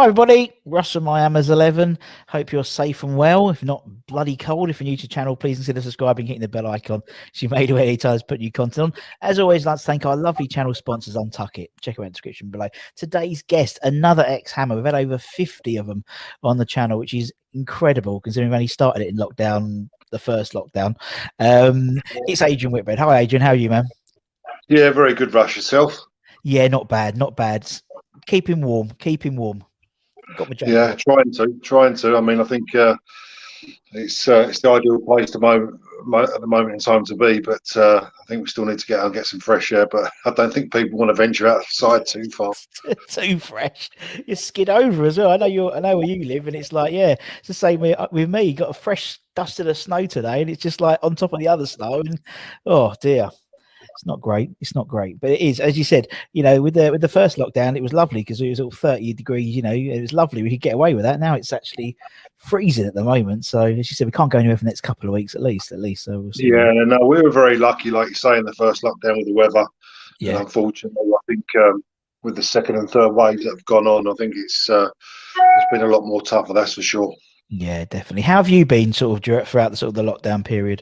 Hi everybody, Russ from Miami's 11. Hope you're safe and well. If not bloody cold, if you're new to the channel, please consider subscribing, hitting the bell icon so you made away any times put new content on. As always, I'd like to thank our lovely channel sponsors, Untuck It. Check them out in the description below. Today's guest, another ex-hammer. We've had over 50 of them on the channel, which is incredible considering we've only started it in lockdown, the first lockdown. It's Adrian Whitbread. Hi Adrian, how are you, man? Yeah, very good. Rush yourself. Yeah, not bad, not bad. Keep him warm, keep him warm. Got my jumper. Yeah, trying to. I mean, I think it's the ideal place at the moment in time to be, but I think we still need to get out and get some fresh air. But I don't think people want to venture outside too far. Too fresh. You skid over as well. I know where you live, and it's like, yeah, it's the same with me. You got a fresh dust of the snow today, and it's just like on top of the other snow, and oh dear. It's not great. It's not great, but it is, as you said, with the first lockdown, it was lovely because it was all 30 degrees, it was lovely. We could get away with that. Now it's actually freezing at the moment. So as you said, we can't go anywhere for the next couple of weeks at least. So we'll see. Yeah, no, we were very lucky, like you say, in the first lockdown with the weather. Yeah. And unfortunately, I think with the second and third waves that have gone on, I think it's been a lot more tougher, that's for sure. Yeah, definitely. How have you been sort of throughout the lockdown period?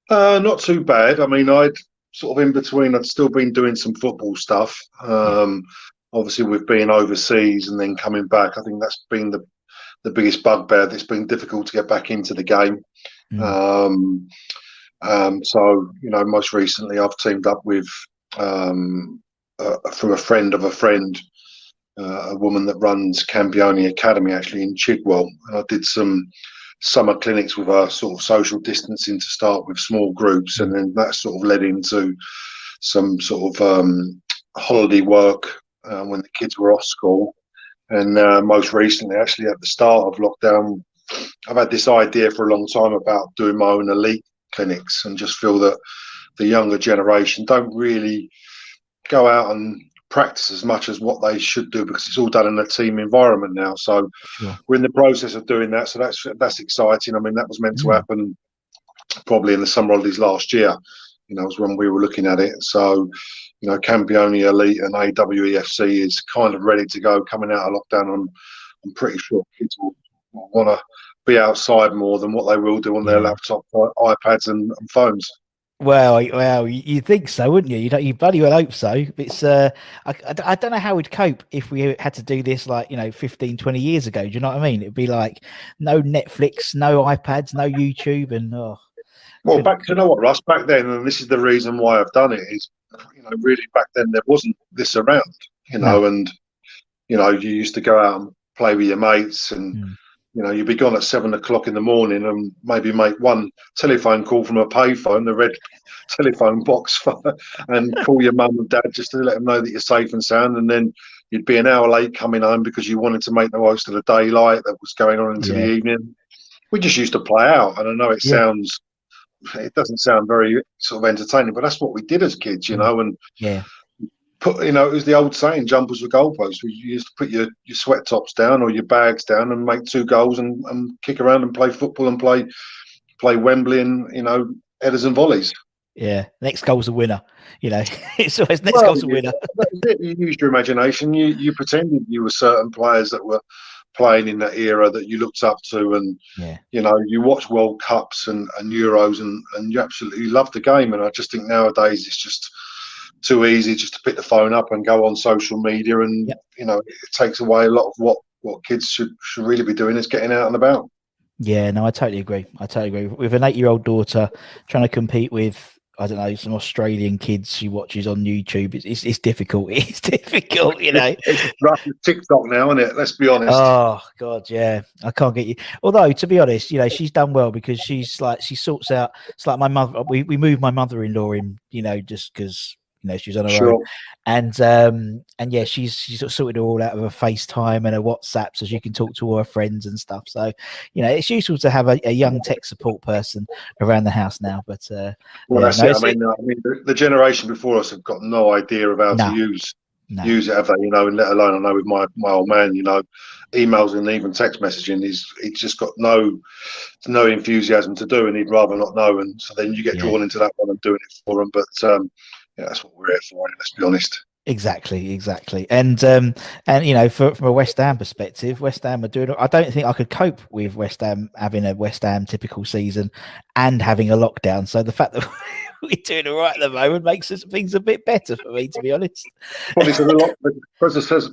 Not too bad. I mean, I'd sort of in between, I'd still been doing some football stuff. Obviously, with being overseas and then coming back, I think that's been the biggest bugbear. It's been difficult to get back into the game. So, most recently, I've teamed up with from a friend of a friend, a woman that runs Campione Academy actually in Chigwell, and I did some summer clinics with her, sort of social distancing to start with, small groups, and then that sort of led into some sort of holiday work when the kids were off school. And most recently, actually at the start of lockdown, I've had this idea for a long time about doing my own elite clinics, and just feel that the younger generation don't really go out and practice as much as what they should do, because it's all done in a team environment now. So we're in the process of doing that. So that's exciting. I mean, that was meant to happen probably in the summer holidays last year, was when we were looking at it. So, Campione Elite and AWEFC is kind of ready to go coming out of lockdown. I'm pretty sure kids will want to be outside more than what they will do on their laptop, iPads and phones. Well, you think so, wouldn't you? You bloody well hope so. It's I don't know how we'd cope if we had to do this 15, 20 years ago. Do you know what I mean? It'd be like no Netflix, no iPads, no YouTube, and well, you know what, Russ? Back then, and this is the reason why I've done it, is really back then there wasn't this around, and you used to go out and play with your mates, and you'd be gone at 7 o'clock in the morning and maybe make one telephone call from a payphone, the red telephone box, and call your mum and dad just to let them know that you're safe and sound. And then you'd be an hour late coming home because you wanted to make the most of the daylight that was going on into the evening. We just used to play out. And I know it doesn't sound very sort of entertaining, but that's what we did as kids, and it was the old saying, jumpers were goalposts. You used to put your sweat tops down or your bags down and make 2 goals and kick around and play football and play Wembley and, headers and volleys. Yeah, next goal's a winner. It's always next goal's a winner. You used your imagination. You pretended you were certain players that were playing in that era that you looked up to, and you watch World Cups and Euros and you absolutely loved the game. And I just think nowadays it's just too easy just to pick the phone up and go on social media, and it takes away a lot of what kids should really be doing, is getting out and about. Yeah, no, I totally agree. With an 8-year-old daughter trying to compete with, I don't know, some Australian kids she watches on YouTube, it's difficult. It's difficult, It's rough with TikTok now, isn't it? Let's be honest. Oh God, yeah, I can't get you. Although, to be honest, she's done well, because she sorts out. It's like my mother. We moved my mother-in-law in, just because she's on her own, and yeah, she's sort of sorted it all out of her FaceTime and her WhatsApp, so she can talk to all her friends and stuff. So it's useful to have a young tech support person around the house now. But that's it. I mean, the generation before us have got no idea of how to use it, have they? And let alone, I know with my old man, emails and even text messaging, he's just got no enthusiasm to do, and he'd rather not know. And so then you get drawn into that one and doing it for him. But that's what we're here for, let's be honest. Exactly. And you know, from a West Ham perspective, West Ham are doing. I don't think I could cope with West Ham having a West Ham typical season and having a lockdown. So the fact that we're doing all right at the moment makes things a bit better for me, to be honest. Probably says a lot.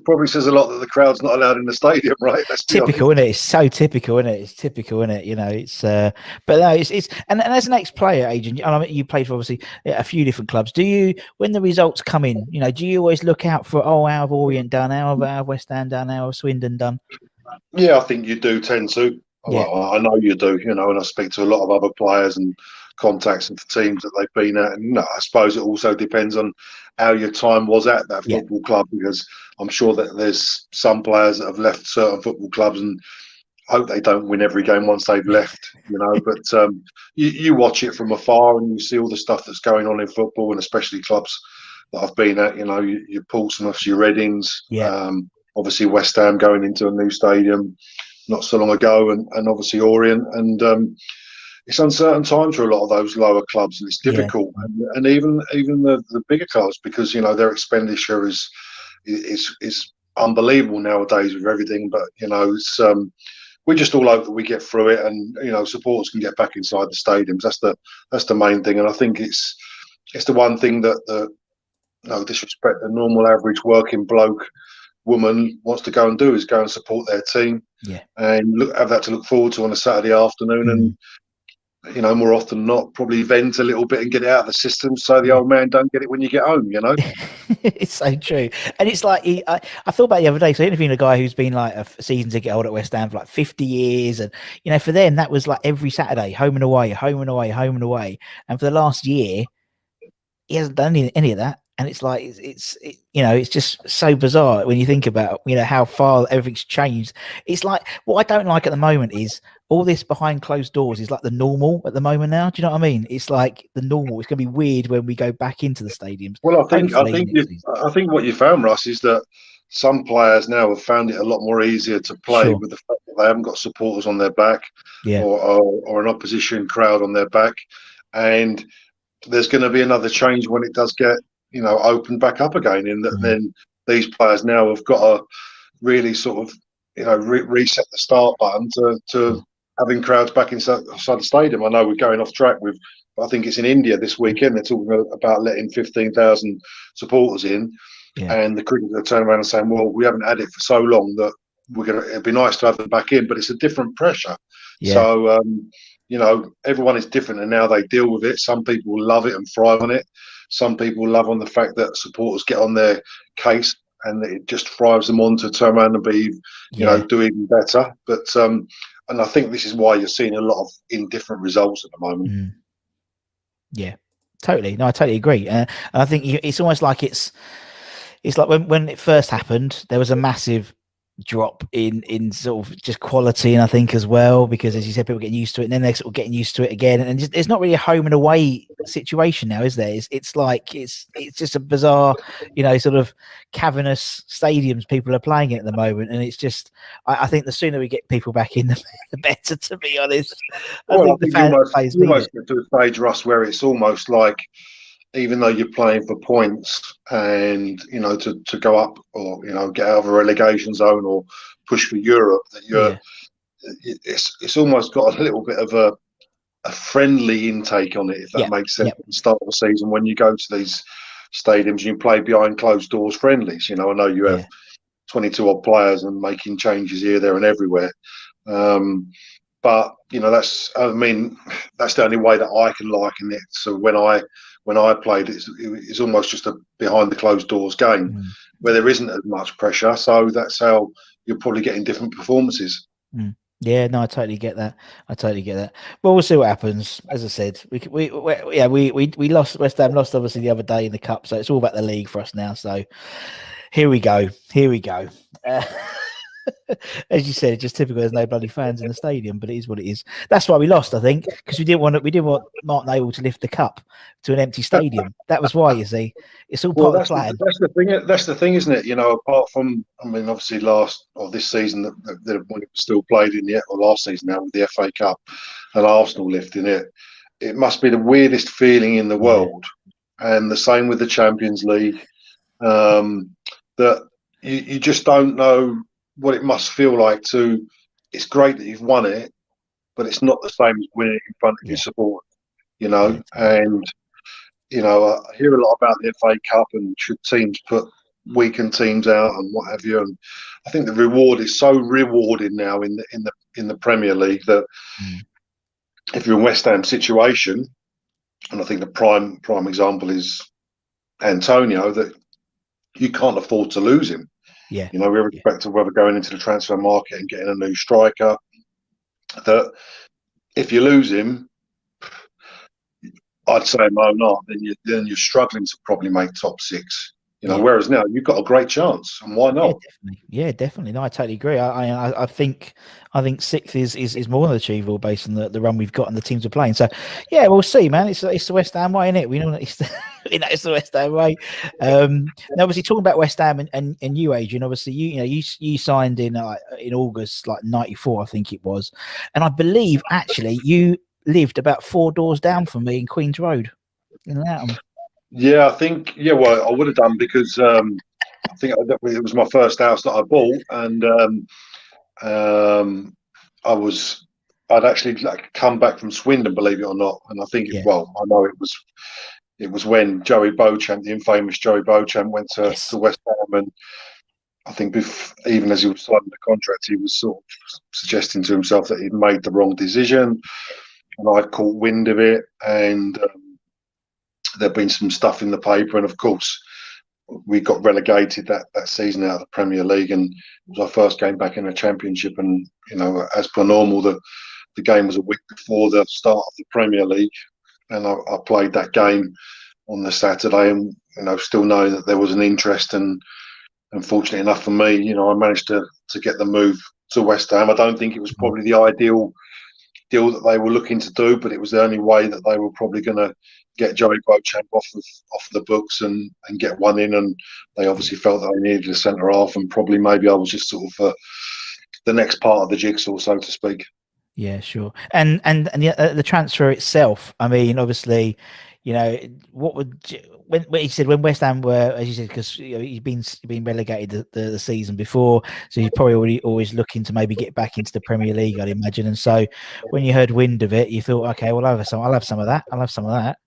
Probably says a lot that the crowd's not allowed in the stadium, right? Let's be honest. Typical, isn't it? It's so typical, isn't it? It's typical, isn't it? You know, it's but no, it's and as an ex-player, Adrian, I mean, you played for obviously a few different clubs. Do you, when the results come in, you know, do you always look out for, oh, how have Orient done, how have West Ham done, how have Swindon done? Yeah, I think you do tend to. Yeah, Well, I know you do. You know, and I speak to a lot of other players and contacts and teams that they've been at. And I suppose it also depends on how your time was at that yeah, football club, because I'm sure that there's some players that have left certain football clubs and hope they don't win every game once they've left, you know. But you watch it from afar and you see all the stuff that's going on in football, and especially clubs that I've been at, you know, your Portsmouths, your Readings, yeah, obviously West Ham going into a new stadium not so long ago, and obviously Orient. And it's uncertain times for a lot of those lower clubs, and it's yeah, difficult. And even the bigger clubs, because, you know, their expenditure is unbelievable nowadays with everything. But, you know, it's we just all hope that we get through it, and, you know, supporters can get back inside the stadiums. That's the main thing. And I think it's the one thing that no disrespect, the normal average working bloke, woman wants to go and do is go and support their team, yeah. and have that to look forward to on a Saturday afternoon. And, you know, more often than not, probably vent a little bit and get it out of the system, so the old man don't get it when you get home, you know. It's so true. And it's like, I thought about the other day, so interviewing a guy who's been like a season ticket holder at West Ham for like 50 years, and, you know, for them that was like every Saturday, home and away, home and away, home and away. And for the last year he hasn't done any of that. And it's like, you know, it's just so bizarre when you think about, you know, how far everything's changed. It's like, what I don't like at the moment is all this behind closed doors is like the normal at the moment now. Do you know what I mean? It's like the normal. It's going to be weird when we go back into the stadiums. Well, Hopefully next season. I think what you found, Russ, is that some players now have found it a lot more easier to play Sure. with the fact that they haven't got supporters on their back, Yeah. or an opposition crowd on their back. And there's going to be another change when it does get, you know, opened back up again, in that then these players now have got to really sort of, you know, reset the start button to having crowds back inside the stadium. I know we're going off track with, I think it's in India this weekend, they're talking about letting 15,000 supporters in. Yeah. And the critics are turning around and saying, well, we haven't had it for so long that it'd be nice to have them back in, but it's a different pressure. Yeah. So, you know, everyone is different and how they deal with it. Some people love it and thrive on it. Some people love on the fact that supporters get on their case, and it just thrives them on to turn around and be, you know, do even better. But and I think this is why you're seeing a lot of indifferent results at the moment. Yeah, totally. No, I totally agree. And I think it's almost like it's like when it first happened, there was a massive drop in sort of just quality, and I think as well, because as you said, people getting used to it, and then they're sort of getting used to it again, and just, it's not really a home and away situation now, is there? It's like it's just a bizarre, you know, sort of cavernous stadiums people are playing in at the moment, and it's just, I think the sooner we get people back in, the better, to be honest. I think you almost get to a stage, Russ, where it's almost like, even though you're playing for points and, you know, to go up, or, you know, get out of a relegation zone or push for Europe, that it's almost got a little bit of a friendly intake on it, if that makes sense. At the start of the season, when you go to these stadiums and you play behind closed doors friendlies, you know, I know you have 22 odd players and making changes here, there, and everywhere. But, you know, that's the only way that I can liken it. So when I played, it's almost just a behind the closed doors game where there isn't as much pressure. So that's how you're probably getting different performances. Yeah, no, I totally get that. Well, we'll see what happens. As I said, we lost. West Ham lost obviously the other day in the cup, so it's all about the league for us now. So here we go. As you said, it's just typical. There's no bloody fans in the stadium, but it is what it is. That's why we lost, I think, because we didn't want Martin Abel to lift the cup to an empty stadium. That was why, you see. It's all part of the plan. That's the thing, isn't it? You know, apart from, I mean, obviously this season that when it was still played or last season now with the FA Cup and Arsenal lifting it, it must be the weirdest feeling in the world. And the same with the Champions League. that you just don't know what it must feel like to. It's great that you've won it, but it's not the same as winning in front of your Yeah. supporters, Yeah. and I hear a lot about the FA Cup and should teams put weakened teams out and what have you. And I think the reward is so rewarding now in the Premier League that if you're in West Ham's situation, and I think the prime example is Antonio, that you can't afford to lose him. Yeah. Irrespective of whether going into the transfer market and getting a new striker, that if you lose him, I'd say Mo not, then you're struggling to probably make top six. Whereas now you've got a great chance, and why not? Yeah, definitely. No, I totally agree. I think sixth is more than achievable based on the run we've got and the teams are playing. So, yeah, we'll see, man. It's the West Ham way, isn't it? We know it's the West Ham way. Now, obviously, talking about West Ham and you, Adrian. Obviously, you signed in August '94, I think it was, and I believe actually you lived about 4 doors down from me in Queens Road in Loughton. Yeah, I think. Yeah, well, I would have done because I think it was my first house that I bought, and I'd actually come back from Swindon, believe it or not, and I think I know it was when Joey Beauchamp, the infamous Joey Beauchamp, went to West Ham, and I think even as he was signing the contract, he was sort of suggesting to himself that he'd made the wrong decision, and I'd caught wind of it, and there'd been some stuff in the paper, and of course we got relegated that season out of the Premier League, and it was our first game back in the Championship. And as per normal, the game was a week before the start of the Premier League, and I played that game on the Saturday, and still knowing that there was an interest, and unfortunately enough for me, I managed to get the move to West Ham. I don't think it was probably the ideal deal that they were looking to do, but it was the only way that they were probably going to get Joey Beauchamp off the books and get one in, and they obviously felt that they needed a centre half, and probably maybe I was just sort of the next part of the jigsaw, so to speak. Yeah, sure. And the transfer itself, I mean, obviously, what would when you said when West Ham were, as you said, because he's been relegated the season before, so he's probably always looking to maybe get back into the Premier League, I'd imagine. And so when you heard wind of it, you thought, okay, well, I'll have some of that. I'll have some of that.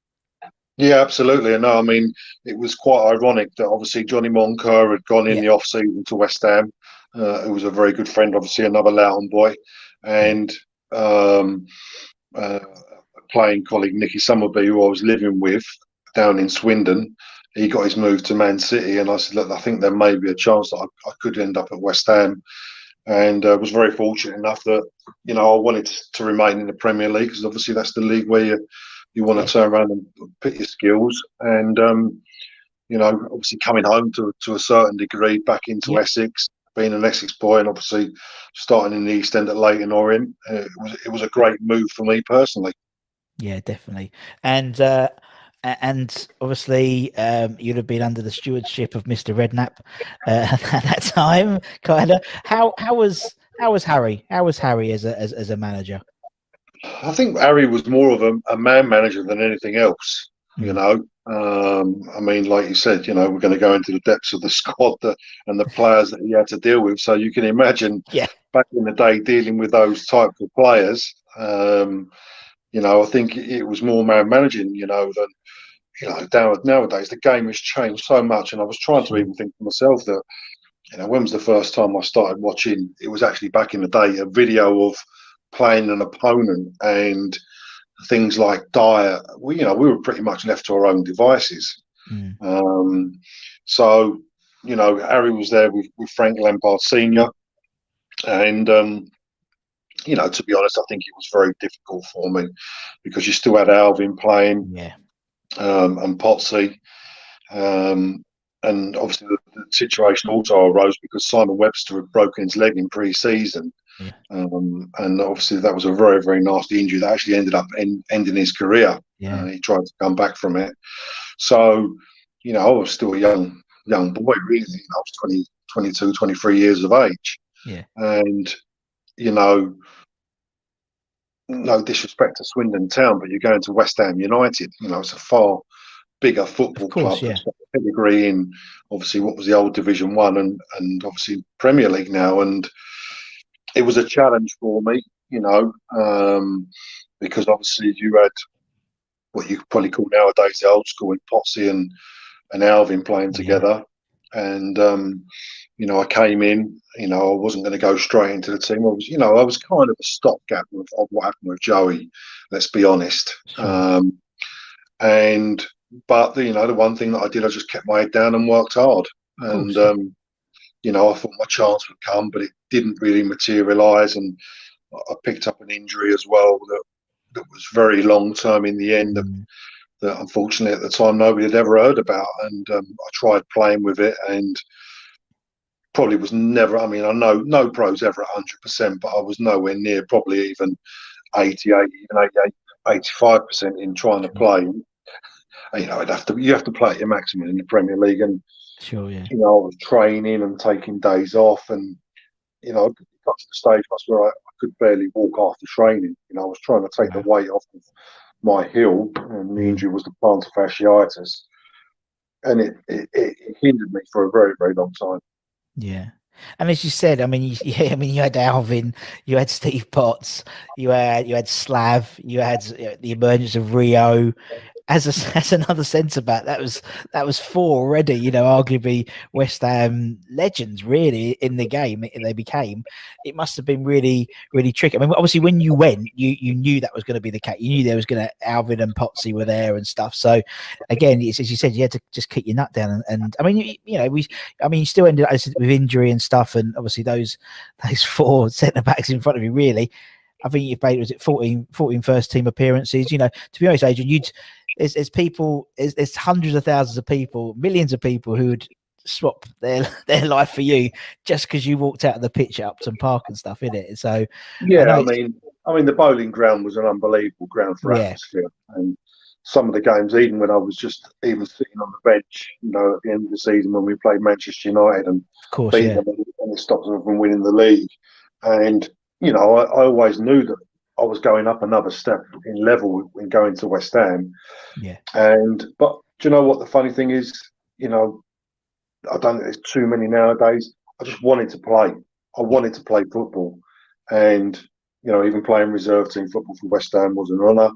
Yeah, absolutely. And no, I mean, it was quite ironic that obviously Johnny Moncur had gone in the off season to West Ham. Who was a very good friend, obviously another Loughton boy, and playing colleague Nicky Summerby, who I was living with down in Swindon. He got his move to Man City, and I said, look, I think there may be a chance that I could end up at West Ham. And was very fortunate enough that I wanted to remain in the Premier League, because obviously that's the league where you want to turn around and put your skills. And obviously coming home to a certain degree back into Essex, being an Essex boy, and obviously starting in the East End at Leyton Orient, it was a great move for me personally. Yeah, definitely. And obviously you'd have been under the stewardship of Mr. Redknapp at that time, kind of. How was Harry? How was Harry as a manager? I think Harry was more of a man manager than anything else. I mean, like you said, we're going to go into the depths of the squad and the players that he had to deal with. So you can imagine, back in the day, dealing with those types of players. I think it was more man managing, than nowadays. The game has changed so much, and I was trying to even think to myself that, when was the first time I started watching? It was actually back in the day, a video of playing an opponent and things like diet. We were pretty much left to our own devices. So Harry was there with Frank Lampard Senior, and to be honest, I think it was very difficult for me, because you still had Alvin playing, and Potsy, and obviously the situation also arose because Simon Webster had broken his leg in pre-season. And obviously that was a very, very nasty injury that actually ended up ending his career. He tried to come back from it. So, I was still a young boy, really. I was 20, 22, 23 years of age. And, no disrespect to Swindon Town, but you're going to West Ham United. It's a far bigger football club. pedigree in obviously what was the old Division One and obviously Premier League now, and it was a challenge for me, because obviously you had what you could probably call nowadays the old school in Potsy and Alvin playing together. And, I came in, I wasn't going to go straight into the team. I was kind of a stopgap of what happened with Joey, let's be honest. Sure. But the one thing that I did, I just kept my head down and worked hard. Of course. And, I thought my chance would come, but it didn't really materialise. And I picked up an injury as well that was very long term in the end, that unfortunately at the time nobody had ever heard about. And I tried playing with it and probably was never, I know no pro's ever at 100%, but I was nowhere near probably even 80, even 88, 85% in trying to play. You have to play at your maximum in the Premier League. And, Sure, yeah. I was training and taking days off, and, it got to the stage where I could barely walk after training. I was trying to take the weight off of my heel, and the injury was the plantar fasciitis. And it hindered me for a very, very long time. Yeah. And as you said, you had Alvin, you had Steve Potts, you had Slav, you had the emergence of Rio as another centre back. That was four already. Arguably West Ham legends really in the game. They became. It must have been really, really tricky. Obviously when you went, you knew that was going to be the case. You knew there was going to Alvin and Potsy were there and stuff. So again, it's, as you said, you had to just keep your nut down. And you still ended up with injury and stuff, and obviously those four centre backs in front of you really. I think you've played, was it 14 first team appearances? To be honest, Adrian, there's hundreds of thousands of people, millions of people who would swap their life for you just because you walked out of the pitch at Upton Park and stuff, innit? So yeah, the Bowling Ground was an unbelievable ground for atmosphere, and some of the games, even when I was just even sitting on the bench, at the end of the season when we played Manchester United and beat them, and it stopped them from winning the league. And I always knew that I was going up another step in level when going to West Ham. Yeah. But do you know what the funny thing is? I don't think there's too many nowadays. I just wanted to play. I wanted to play football, and even playing reserve team football for West Ham was an honour.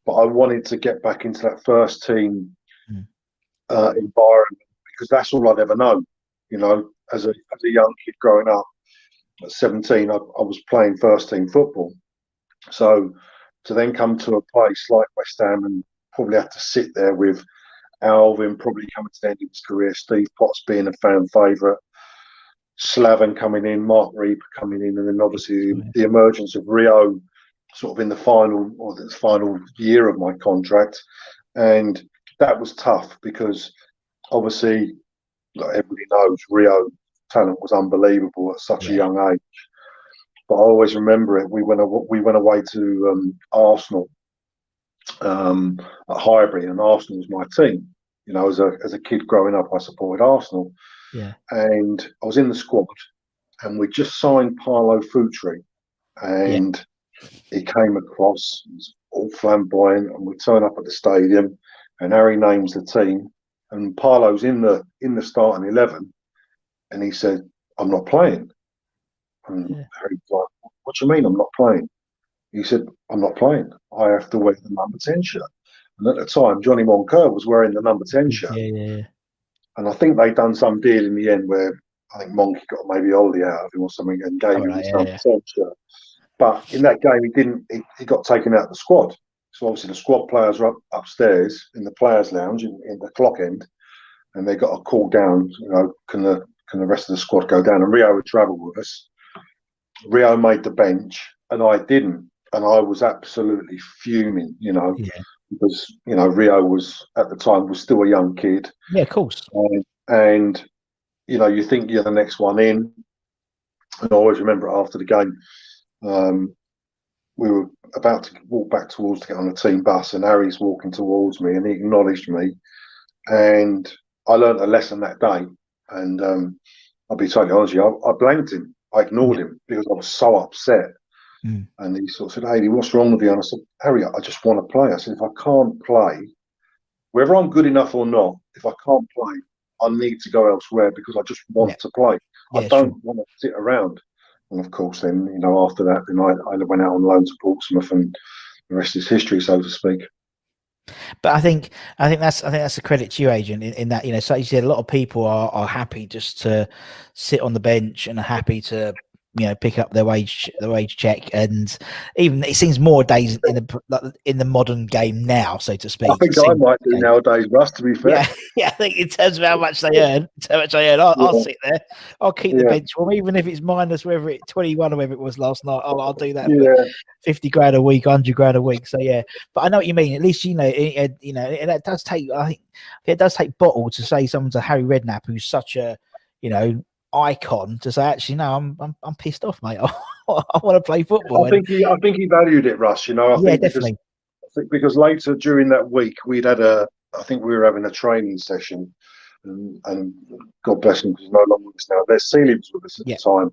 But I wanted to get back into that first team environment, because that's all I'd ever known. As a young kid growing up at 17, I was playing first team football. So to then come to a place like West Ham and probably have to sit there with Alvin probably coming to the end of his career, Steve Potts being a fan favourite, Slaven coming in, Mark Reaper coming in, and then obviously the emergence of Rio sort of in the final year of my contract. And that was tough because obviously, like everybody knows, Rio talent was unbelievable at such a young age. But I always remember it. We went away to Arsenal at Highbury, and Arsenal was my team. As a kid growing up, I supported Arsenal. Yeah. And I was in the squad, and we just signed Paolo Futri, and he came across, he was all flamboyant, and we turn up at the stadium, and Harry names the team, and Paolo's in the starting 11, and he said, "I'm not playing." And Harry's like, "What do you mean I'm not playing?" He said, "I'm not playing. I have to wear the number 10 shirt." And at the time, Johnny Moncur was wearing the number 10 shirt. Yeah. And I think they'd done some deal in the end where I think Monkey got maybe Ollie out of him or something and gave him his number 10 shirt. But in that game, he got taken out of the squad. So obviously the squad players were upstairs in the players' lounge in the clock end, and they got a call down, can the rest of the squad go down? And Rio had travelled with us. Rio made the bench and I didn't. And I was absolutely fuming, because, Rio was, at the time, was still a young kid. Yeah, of course. And you think you're the next one in. And I always remember after the game, we were about to walk back towards to get on the team bus, and Harry's walking towards me, and he acknowledged me. And I learned a lesson that day. And I'll be totally honest with you, I blanked him. I ignored him because I was so upset. And he sort of said, "Hey, what's wrong with you?" And I said, "Harry, I just want to play." I said, "If I can't play, whether I'm good enough or not, if I can't play, I need to go elsewhere because I just want to play. I Sure. don't want to sit around. And of course, then after that, then I went out on loan to Portsmouth, and the rest is history, so to speak. But I think that's a credit to you, Adrian, in that, so you said, a lot of people are happy just to sit on the bench and are happy to pick up their wage check, and even it seems more days in the modern game now, so to speak. I think I might do nowadays, Russ, to be fair. Yeah, I think in terms of how much they earn, I'll sit there, I'll keep the bench warm, even if it's minus whether it's 21 or whatever it was last night. I'll do that for 50 grand a week, 100 grand a week. So yeah, but I know what you mean. At least it does take. I think it does take bottle to say someone to Harry Redknapp, who's such a icon, to say, actually, no, I'm pissed off, mate. I want to play football. I think he valued it, Russ. I think definitely. Because later during that week we'd had I think we were having a training session, and God bless him because he's no longer with us now. Les Seeley was with us at the time,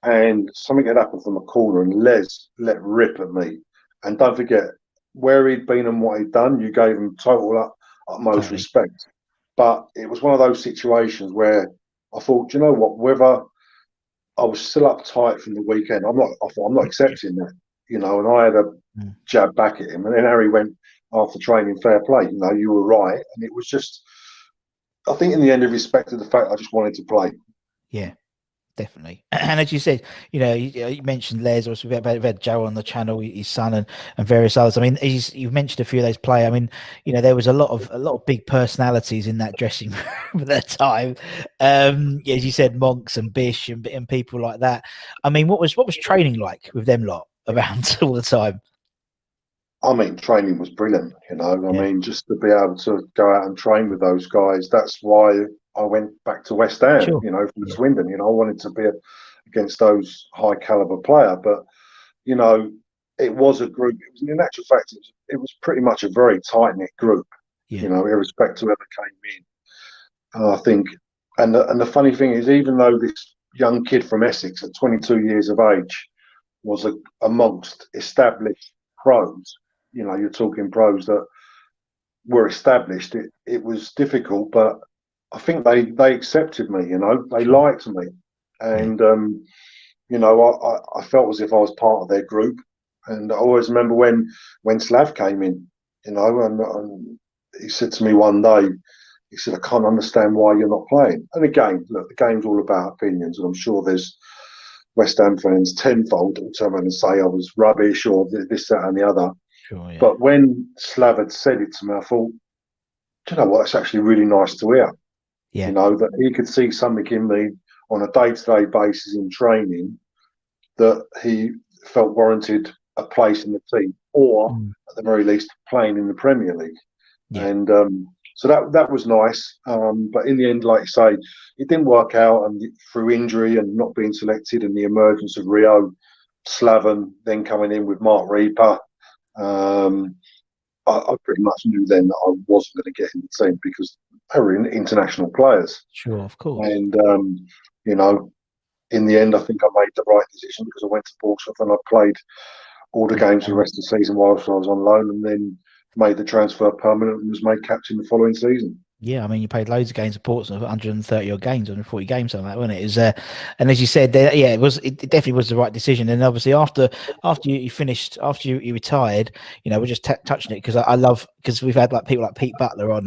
and something had happened from the corner, and Les let rip at me. And don't forget where he'd been and what he'd done. You gave him total utmost respect, but it was one of those situations where I thought, you know what, whether I was still uptight from the weekend, I'm not accepting that, and I had a jab back at him, and then Harry went after training, fair play, you were right, and it was just, I think in the end, he respected the fact I just wanted to play. Yeah, definitely. And as you said, you mentioned Les. Also, we've had Joe on the channel, his son, and various others. I mean, you've mentioned a few of those players. I mean, there was a lot of big personalities in that dressing room at that time. As you said, Monks and Bish and people like that. I mean, what was training like with them lot around all the time? I mean, training was brilliant, I mean, just to be able to go out and train with those guys. That's why I went back to West Ham, from Swindon. I wanted to be against those high caliber player. But, it was a group. It was, in actual fact, it was pretty much a very tight-knit group, irrespective of whoever came in. And I think, and the funny thing is, even though this young kid from Essex at 22 years of age was amongst established pros, you're talking pros that were established, it was difficult, but I think they accepted me, they liked me. And, I felt as if I was part of their group. And I always remember when Slav came in, and he said to me one day, he said, I can't understand why you're not playing. And again, look, the game's all about opinions, and I'm sure there's West Ham fans tenfold will turn around and say I was rubbish or this, that, and the other. Sure, yeah. But when Slav had said it to me, I thought, do you know what? It's actually really nice to hear. Yeah. That he could see something in me on a day-to-day basis in training that he felt warranted a place in the team, or at the very least playing in the Premier League. Yeah. And so that was nice. But in the end, like you say, it didn't work out, and through injury and not being selected, and the emergence of Rio, Slaven then coming in with Mark Reaper, I pretty much knew then that I wasn't going to get in the team because they were international players. Sure, of course. And in the end, I think I made the right decision because I went to Portsmouth and I played all the games for the rest of the season whilst I was on loan, and then made the transfer permanent and was made captain the following season. Yeah, I mean, you played loads of games at Portsmouth, 130 odd games, 140 games on that, wasn't it? It was, and as you said, it definitely was the right decision. And obviously, after you finished, after you retired, we're just touching it because I love, because we've had like people like Pete Butler on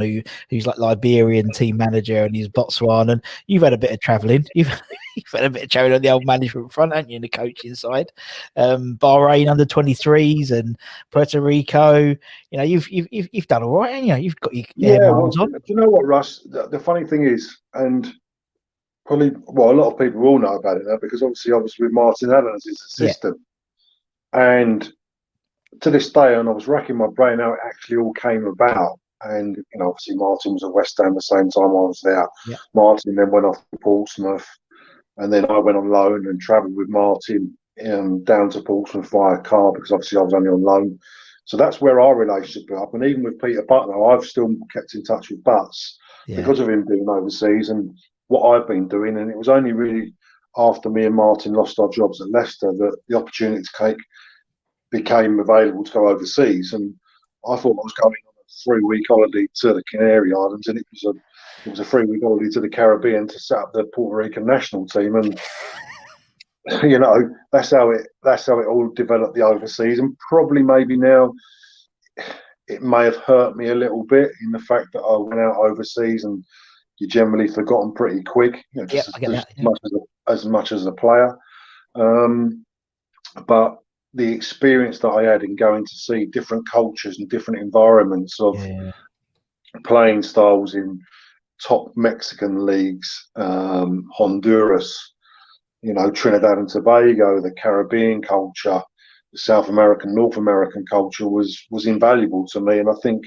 who's like Liberian team manager, and he's Botswana, and you've had a bit of travelling. You've had a bit of travelling on the old management front, haven't you, in the coaching side? Bahrain under 23s and Puerto Rico. You've done all right, and you've got your miles on. Do you know what, Russ? The funny thing is, and probably, a lot of people will know about it now because obviously I was with Martin Allen as his assistant. Yeah. And to this day, and I was racking my brain how it actually all came about. And, obviously Martin was at West Ham the same time I was there. Yeah. Martin then went off to Portsmouth, and then I went on loan and travelled with Martin down to Portsmouth via car because obviously I was only on loan. So that's where our relationship got up. And even with Peter Butler, I've still kept in touch with Butts because of him being overseas and what I've been doing. And it was only really after me and Martin lost our jobs at Leicester that the opportunity became available to go overseas. And I thought I was going on a 3-week holiday to the Canary Islands, and it was a 3-week holiday to the Caribbean to set up the Puerto Rican national team, and that's how it all developed the overseas, and probably maybe now it may have hurt me a little bit in the fact that I went out overseas and you're generally forgotten pretty quick, Yeah, I get that. Yeah. as much as a player. But the experience that I had in going to see different cultures and different environments of playing styles in top Mexican leagues, Honduras, Trinidad and Tobago, the Caribbean culture, the South American, North American culture was invaluable to me. And I think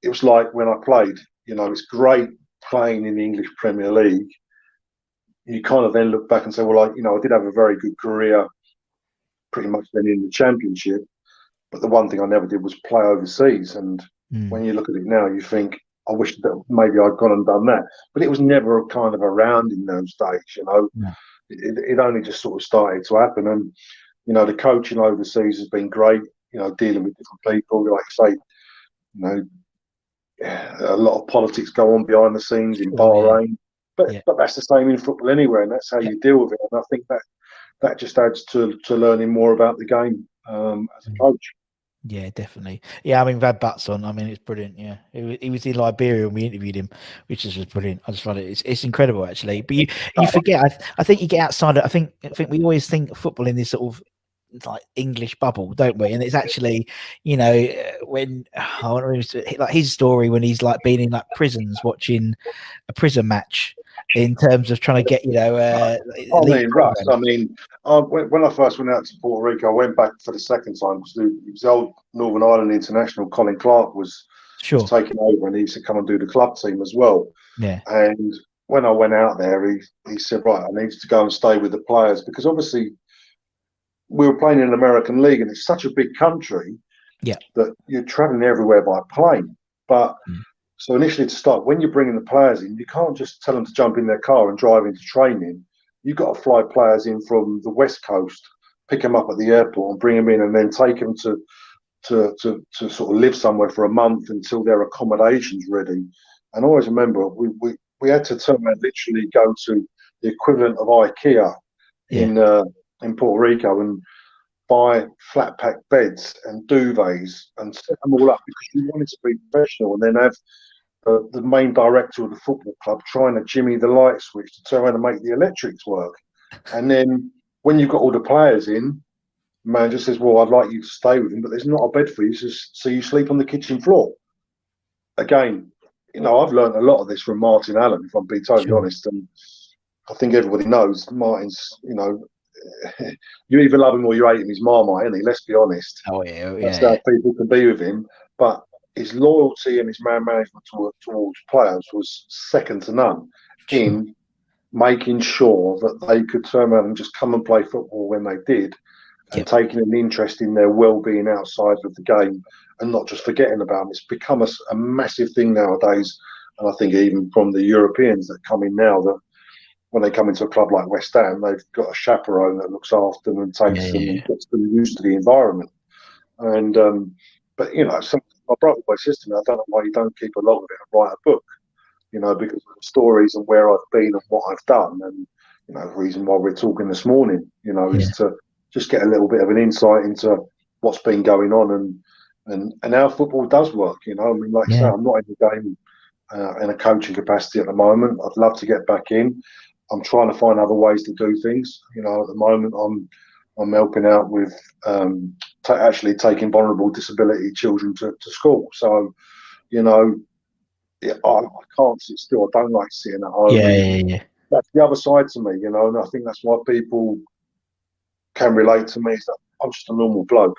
it was like when I played, it's great playing in the English Premier League. You kind of then look back and say, well, I did have a very good career pretty much then in the Championship. But the one thing I never did was play overseas. And when you look at it now, you think, I wish that maybe I'd gone and done that. But it was never kind of around in those days, No. It only just sort of started to happen. And, the coaching overseas has been great, dealing with different people. Like I say, a lot of politics go on behind the scenes in Bahrain. But that's the same in football anywhere, and that's how you deal with it. And I think that just adds to learning more about the game as a coach. Yeah, definitely. Yeah, I mean, Brad Butts on. I mean, it's brilliant. Yeah, he was in Liberia when we interviewed him, which is just brilliant. I just find it's incredible actually. But you forget. I think you get outside. I think we always think of football in this sort of like English bubble, don't we? And it's actually, when like his story when he's like being in like prisons watching a prison match in terms of trying to get Russ. I mean, when I first went out to Puerto Rico, I went back for the second time because it was the old Northern Ireland international Colin Clark was taking over, and he used to come and do the club team as well. Yeah. And when I went out there, he said, right, I need to go and stay with the players because obviously we were playing in an American league, and it's such a big country that you're traveling everywhere by plane. But so initially to start, when you're bringing the players in, you can't just tell them to jump in their car and drive into training. You've got to fly players in from the West Coast, pick them up at the airport and bring them in, and then take them to sort of live somewhere for a month until their accommodation's ready. And I always remember we had to turn around, literally go to the equivalent of IKEA in Puerto Rico and buy flat pack beds and duvets and set them all up because you wanted to be professional, and then have the main director of the football club trying to jimmy the light switch to turn around and make the electrics work. And then when you've got all the players in, the manager says, well, I'd like you to stay with him, but there's not a bed for you, so you sleep on the kitchen floor. Again, I've learned a lot of this from Martin Allen, if I'm being totally honest, and I think everybody knows Martin's, you either love him or you hate him. He's Marmite, isn't he? Let's be honest. That's how people can be with him. But his loyalty and his man management towards players was second to none in making sure that they could turn around and just come and play football when they did, and taking an interest in their well-being outside of the game and not just forgetting about them. It's become a massive thing nowadays. And I think even from the Europeans that come in now, that when they come into a club like West Ham, they've got a chaperone that looks after them and takes them and gets them used to the environment. And but my brother always says to me, I don't know why you don't keep a log of it and write a book, because of the stories and where I've been and what I've done. And the reason why we're talking this morning, is to just get a little bit of an insight into what's been going on and how football does work. I mean, like I say, I'm not in the game in a coaching capacity at the moment. I'd love to get back in. I'm trying to find other ways to do things. At the moment, I'm helping out with actually taking vulnerable disability children to school. So, I can't sit still. I don't like sitting at home. Yeah. That's the other side to me, and I think that's why people can relate to me. Is that I'm just a normal bloke,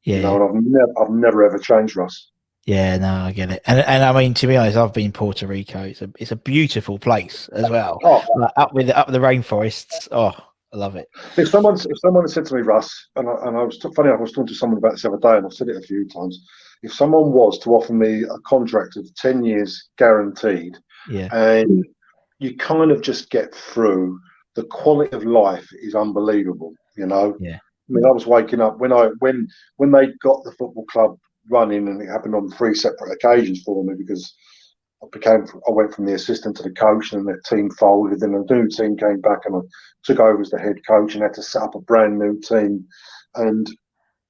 and I've never ever changed, Russ. Yeah, no, I get it, and I mean, to be honest, I've been in Puerto Rico. It's a beautiful place as well. Like up the rainforests. Oh, I love it. If someone had said to me, Russ, and I was funny, I was talking to someone about this the other day, and I've said it a few times. If someone was to offer me a contract of 10 years guaranteed, and you kind of just get through, the quality of life is unbelievable. Yeah. I mean, I was waking up when they got the football club running, and it happened on 3 separate occasions for me because I went from the assistant to the coach, and the team folded. Then a new team came back, and I took over as the head coach and had to set up a brand new team. And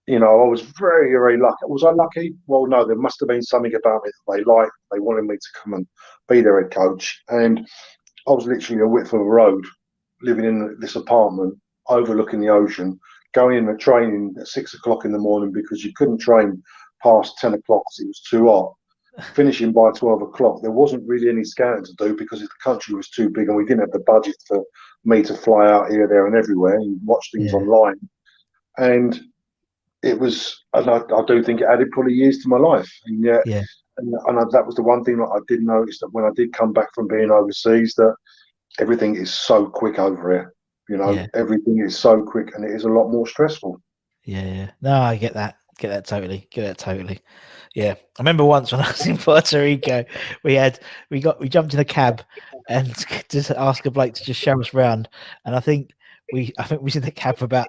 I was very, very lucky. Was I lucky? Well, no. There must have been something about me that they liked. They wanted me to come and be their head coach, and I was literally a width of a road, living in this apartment overlooking the ocean, going in and training at 6 o'clock in the morning because you couldn't train past 10 o'clock because it was too hot. Finishing by 12 o'clock. There wasn't really any scouting to do because the country was too big and we didn't have the budget for me to fly out here, there, and everywhere and watch things online. And it was, and I do think it added probably years to my life. And that was the one thing that I did notice, that when I did come back from being overseas, that everything is so quick over here. Everything is so quick, and it is a lot more stressful. Yeah. No, I get that. Get that totally. Yeah. I remember once when I was in Puerto Rico, we jumped in a cab and just asked a bloke to just show us around. And I think we was in the cab for about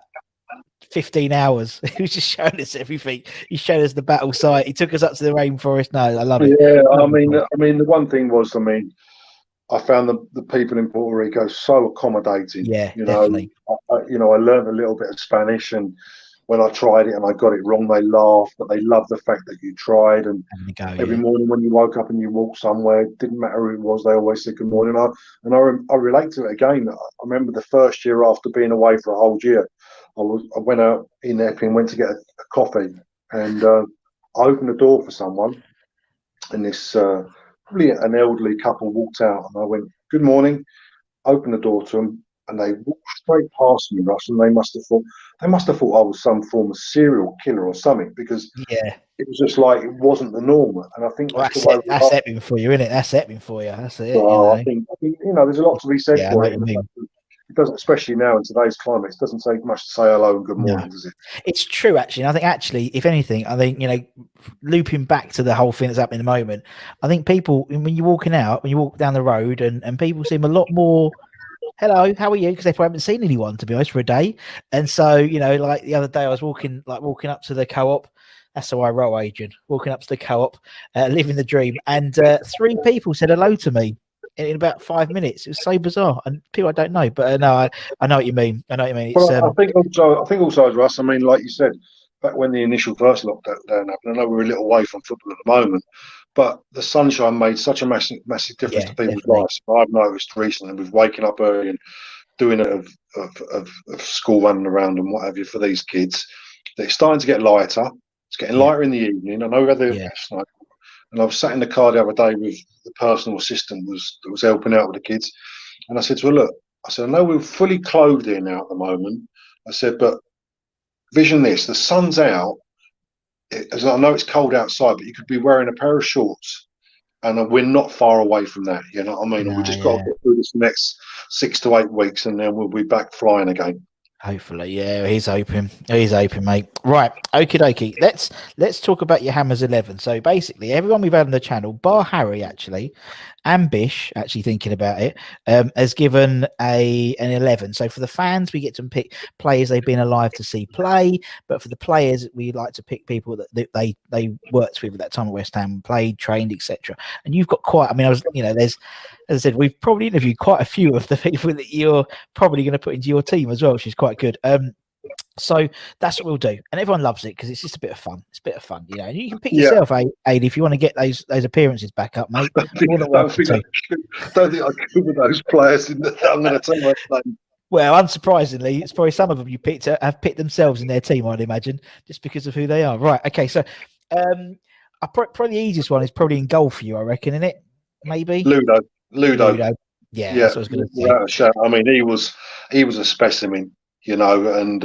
15 hours. He was just showing us everything. He showed us the battle site. He took us up to the rainforest. No, I love it. Yeah, I mean, the one thing was, I found the people in Puerto Rico so accommodating. Yeah, definitely. I learned a little bit of Spanish, and when I tried it and I got it wrong, they laughed, but they loved the fact that you tried. And every morning when you woke up and you walked somewhere, it didn't matter who it was, they always said good morning. I relate to it again. I remember the first year after being away for a whole year, I went out in Epping and went to get a coffee, and I opened the door for someone, and this probably an elderly couple walked out, and I went, good morning, opened the door to them, and they walked straight past me, Russ, and they must have thought I was some form of serial killer or something, because it was just like it wasn't the norm. And I think that's Epping for you, isn't it? That's Epping for you. That's it. I think there's a lot to be said for it. It doesn't, especially now in today's climate, it doesn't take much to say hello and good morning, does it? It's true, actually. And I think, if anything, looping back to the whole thing that's happening at the moment, I think people, when you walk down the road, and people seem a lot more, hello, how are you? Because they probably haven't seen anyone, to be honest, for a day. And so, like the other day, I was walking up to the co-op. That's how I roll, Adrian. Walking up to the co-op, living the dream, and 3 people said hello to me in about 5 minutes. It was so bizarre, and people I don't know, but no, I know what you mean. It's, I think also, Russ. I mean, like you said, back when the initial first lockdown happened, I know we're a little away from football at the moment, but the sunshine made such a massive difference to people's lives. I've noticed recently with waking up early and doing it of school running around and what have you for these kids, that it's starting to get lighter. It's getting lighter in the evening. I know whether last night. And I was sat in the car the other day with the personal assistant that was helping out with the kids. And I said to her, look, I know we're fully clothed here now at the moment. I said, but vision this, the sun's out. As I know it's cold outside, but you could be wearing a pair of shorts. And we're not far away from that. You know what I mean? No, we just got to get through this next 6 to 8 weeks, and then we'll be back flying again. Hopefully, yeah, he's open, mate. Right, okie dokie. Let's talk about your Hammers 11. So basically, everyone we've had on the channel, bar Harry actually, and Bish, actually thinking about it, has given an 11. So for the fans, we get to pick players they've been alive to see play, but for the players, we like to pick people that they worked with at that time at West Ham, played, trained, etc. And you've got quite. I mean, there's. As I said, we've probably interviewed quite a few of the people that you're probably going to put into your team as well, which is quite good. So that's what we'll do, and everyone loves it because it's just a bit of fun. It's a bit of fun, And you can pick yourself, Aid, if you want to get those appearances back up, mate. I don't think I could with those players. I'm going to tell you that. Well, unsurprisingly, it's probably some of them you have picked themselves in their team, I'd imagine, just because of who they are. Right? Okay, so probably the easiest one is probably in goal for you, I reckon, isn't it? Maybe Ludo. Yeah, that's what I was going to say. I mean, he was a specimen, and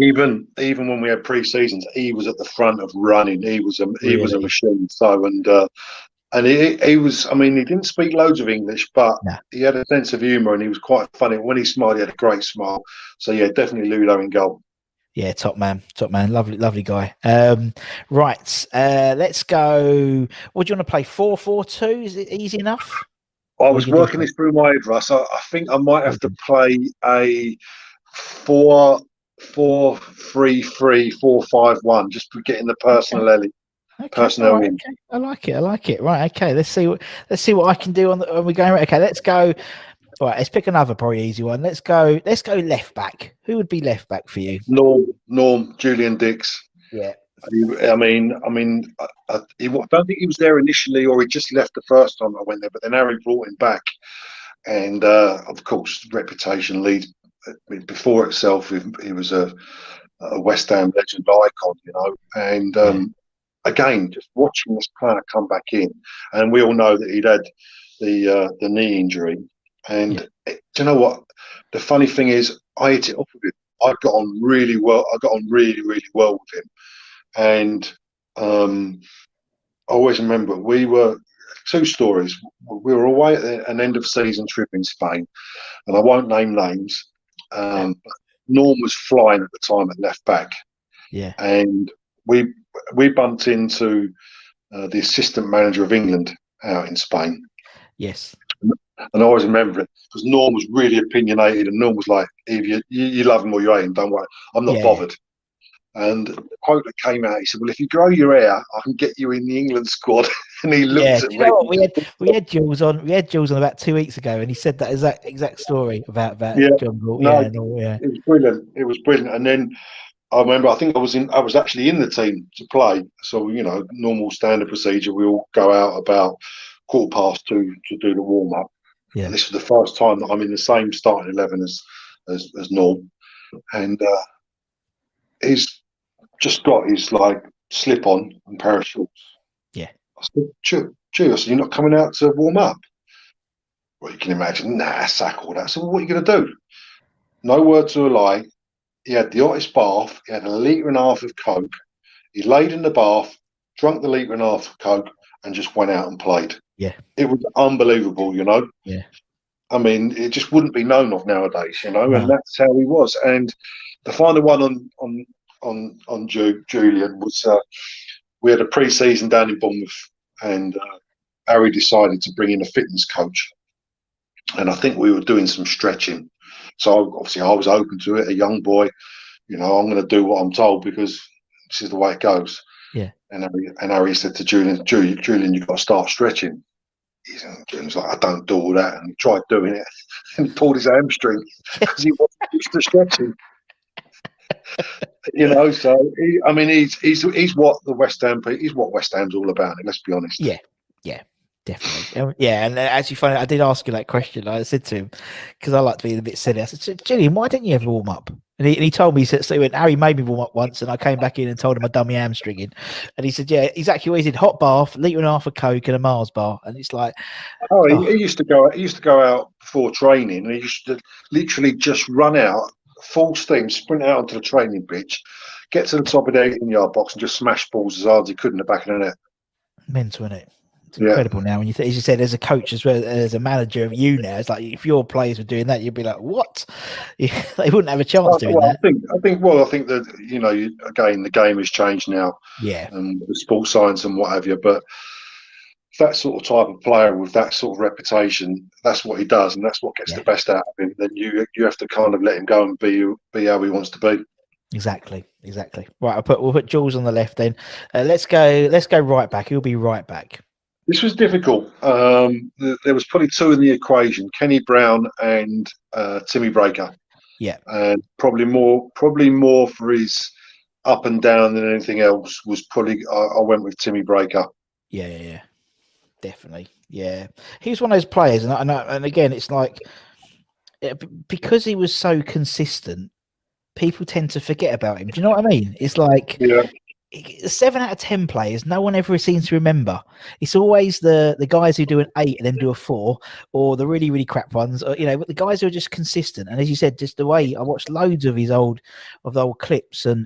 even when we had pre-seasons, he was at the front of running. He was a machine. So and he was. I mean, he didn't speak loads of English, but he had a sense of humour and he was quite funny. When he smiled, he had a great smile. So yeah, definitely Ludo in goal. Yeah, top man, lovely guy. Right, let's go. What do you want to play? 4-4-2? Is it easy enough? I was working this through my head, Russ. I think I might have to play a 4-4-3-3, 4-5-1, just to get in the personality. Okay, all personnel right, in. okay. I like it. I like it. Right, okay. Let's see what I can do on the. Are we going? Okay, let's go. All right, let's pick another probably easy one. Let's go left back. Who would be left back for you? Norm, Julian Dix. Yeah. I mean, I don't think he was there initially, or he just left the first time I went there. But then Harry brought him back, and of course, reputation leads before itself. He was a West Ham legend icon, you know. And Yeah. again, just watching this player come back in, and we all know that he'd had the knee injury. And Yeah. do you know what? The funny thing is, I hit it off with him. I got on really well. I got on really, really well with him. And I always remember we were two stories. We were away at an end of season trip in Spain, and I won't name names. But Norm was flying at the time at left back, Yeah. and we bumped into the assistant manager of England out in Spain. Yes. And I always remember it because Norm was really opinionated, and Norm was like, "If you love him or you hate him, don't worry, I'm not bothered." And the quote that came out, he said, "Well, if you grow your hair, I can get you in the England squad." And he looked at Do you me. know what we had Jules on? We had Jules on about 2 weeks ago, and he said that exact story about Yeah, John Galt. no, Yeah. it was brilliant. It was brilliant. And then I remember, I think I was actually in the team to play. So normal standard procedure. We all go out about 2:15 to do the warm up. Yeah. And this was the first time that I'm in the same starting 11 as Norm, and he's just got his like slip on and pair of shorts. Yeah. I said, Chew, I said, you're not coming out to warm up? Well, you can imagine, sack all that. So what are you going to do? No word to a lie. He had the hottest bath. He had 1.5 litres of Coke. He laid in the bath, drunk the 1.5 litres of Coke, and just went out and played. Yeah. It was unbelievable, you know. Yeah. I mean, it just wouldn't be known of nowadays, you know, No. and that's how he was. And the final one on Julian was we had a pre-season down in Bournemouth, and Harry decided to bring in a fitness coach, and I think we were doing some stretching. So obviously I was open to it, a young boy, I'm going to do what I'm told because this is the way it goes. Yeah. And Harry said to Julian, you've got to start stretching. Julian's like, I don't do all that, and he tried doing it, and he pulled his hamstring because he wasn't used to stretching. So he's what West Ham's all about. Let's be honest. Yeah, definitely. And actually, funny, I did ask you that question. I said to him because I like to be a bit silly. I said, Julian, why didn't you ever warm up? And he told me, so he went, Harry made me warm up once, and I came back in and told him I'd done my hamstring in. And he said, yeah, exactly what he did: hot bath, 1.5 litres of Coke, and a Mars bar. And it's like, he used to go out before training, and he used to literally just run out full steam, sprint out onto the training pitch, get to the top of the 18-yard box, and just smash balls as hard as he could in the back of the net. Mental, isn't it? It's incredible now. When you as you said, as a coach as well as a manager of you now, it's like if your players were doing that, you'd be like, what? They wouldn't have a chance doing that. I think that again, the game has changed now. Yeah. And the sports science and what have you, but that sort of type of player with that sort of reputation, that's what he does, and that's what gets the best out of him. Then you have to kind of let him go and be how he wants to be. Exactly. Right, we'll put Jules on the left then. Let's go right back. He'll be right back. This was difficult. There was probably two in the equation: Kenny Brown and Timmy Breaker. Yeah, and probably more for his up and down than anything else was probably I went with Timmy Breaker. Yeah, definitely. Yeah, he was one of those players, and again, it's like because he was so consistent, people tend to forget about him. Do you know what I mean? It's like 7 out of 10 players, no one ever seems to remember. It's always the guys who do an 8 and then do a 4, or the really, really crap ones, or, but the guys who are just consistent. And as you said, just the way I watched loads of his old clips and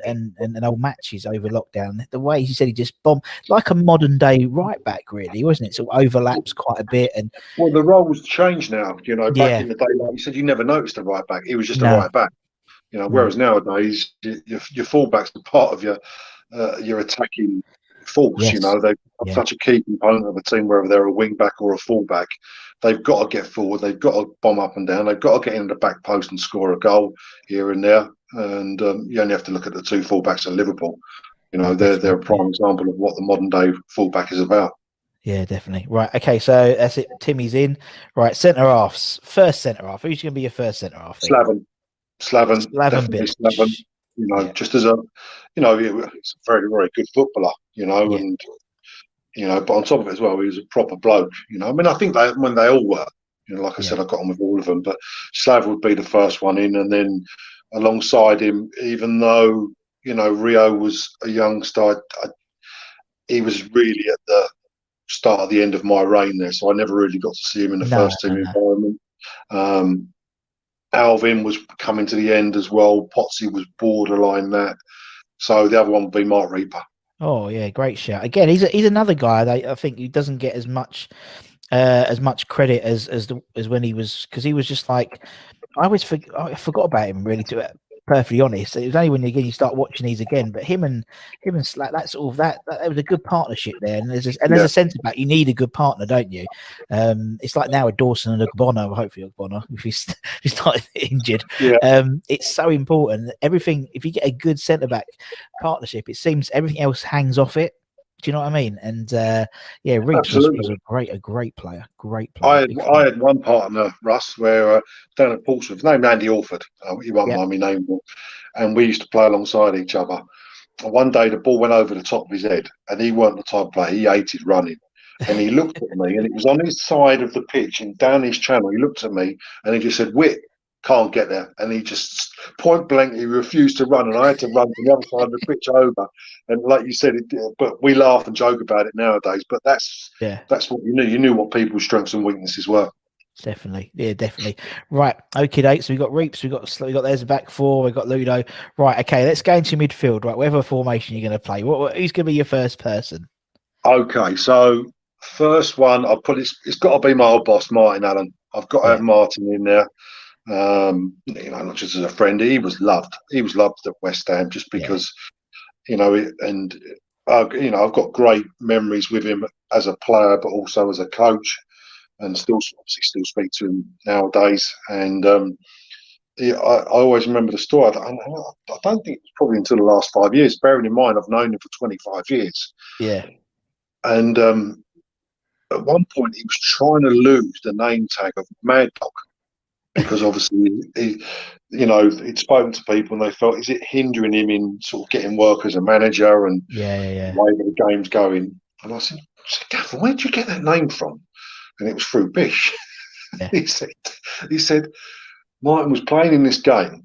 old matches over lockdown, the way he said he just bombed like a modern day right back, really, wasn't it? So it overlaps quite a bit. And well, the role's changed now. Back in the day, like you said, you never noticed the right back. He was just a right back. Whereas nowadays, your fullback's a part of your attacking force. Yes. They've such a key component of a team, whether they're a wing back or a full back. They've got to get forward. They've got to bomb up and down. They've got to get in the back post and score a goal here and there. And you only have to look at the two full backs at Liverpool. You know, they're a prime example of what the modern day fullback is about. Yeah, definitely. Right. Okay. So that's it. Timmy's in. Right. Centre halves. First centre half. Who's going to be your first centre half? Slaven, Slaven definitely Slaven. Bilic. You know, Yeah. just as a, you know, he's a very, very good footballer. You know, Yeah. and you know, but on top of it as well, he was a proper bloke. You know, I mean, I think when they all were. You know, like I said, I got on with all of them, but Slav would be the first one in, and then alongside him, even though you know Rio was a youngster, he was really at the start of the end of my reign there, so I never really got to see him in the No, first team no. environment. Alvin was coming to the end as well. Potsy was borderline that. So the other one would be Mark Reaper. Oh yeah, great shout. Again, he's another guy that I think he doesn't get as much credit as when he was, because he was just like, I forgot about him really, to be perfectly honest. It was only when you start watching these again, but him and Slack, that sort of that was a good partnership there. And as a centre back, you need a good partner, don't you? It's like now with Dawson and Ogbonna. Hopefully Ogbonna, if he's not injured. Yeah, It's so important. Everything, if you get a good centre back partnership, it seems everything else hangs off it. Do you know what I mean? And yeah, Reeves was a great player. I had one partner, Russ, where down at Portsmouth, named Andy Orford. He won't mind me naming him, and we used to play alongside each other. And one day the ball went over the top of his head, and he weren't the type of player. He hated running, and he looked at me, and it was on his side of the pitch and down his channel. He looked at me, and he just said, "Whit, can't get there," and he just point blank, he refused to run, and I had to run from the other side of the pitch over. And like you said, but we laugh and joke about it nowadays. But that's what you knew. You knew what people's strengths and weaknesses were. Definitely, yeah, definitely. Right, okay, Date. So we got Reeps, we got there's a back four, we got Ludo. Right, okay, let's go into midfield. Right, whatever formation you're going to play, who's going to be your first person? Okay, so first one, I'll put it's got to be my old boss, Martin Allen. I've got to have Martin in there. You know, not just as a friend, he was loved. He was loved at West Ham just because, you know, and you know, I've got great memories with him as a player, but also as a coach, and still speak to him nowadays. And I always remember the story. I don't think it was probably until the last 5 years. Bearing in mind, I've known him for 25 years. Yeah. And at one point, he was trying to lose the name tag of Mad Dog, because obviously you know, he'd spoken to people and they felt, is it hindering him in sort of getting work as a manager and the way that the game's going? And I said, Gaffer, where'd you get that name from? And it was through Bish. Yeah. he said Martin was playing in this game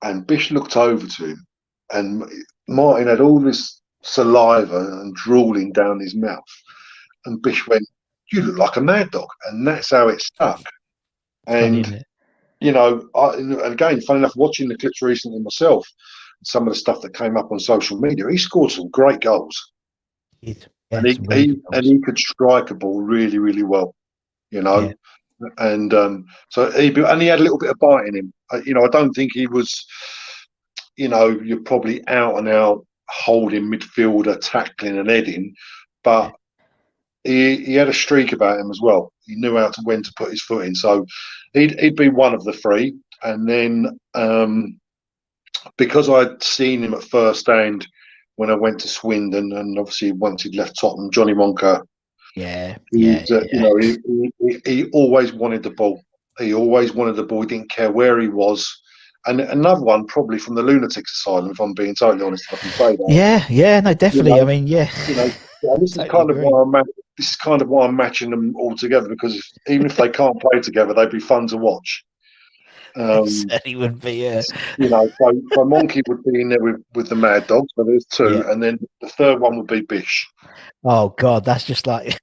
and Bish looked over to him and Martin had all this saliva and drooling down his mouth, and Bish went, "You look like a mad dog," and that's how it stuck. Funny, And isn't it? you know, and again, funny enough, watching the clips recently myself, some of the stuff that came up on social media, he scored some great goals. And he could strike a ball really, really well, you know. And so he had a little bit of bite in him. You know, I don't think he was, you know, you're probably out and out holding midfielder, tackling and heading, but he had a streak about him as well. He knew when to put his foot in. So he'd be one of the three. And then because I'd seen him at first hand when I went to Swindon, and obviously once he'd left Tottenham, Johnny Wonka. You know, he always wanted the ball. He always wanted the ball. He didn't care where he was. And another one, probably from the Lunatics Asylum, if I'm being totally honest, if I can say that. Yeah, no, definitely. You know, I mean, you know, this is kind of why I'm matching them all together, because even if they can't play together, they'd be fun to watch. Certainly would be. You know, so Monkey would be in there with the Mad Dogs, so there's two, and then the third one would be Bish. Oh God, that's just like.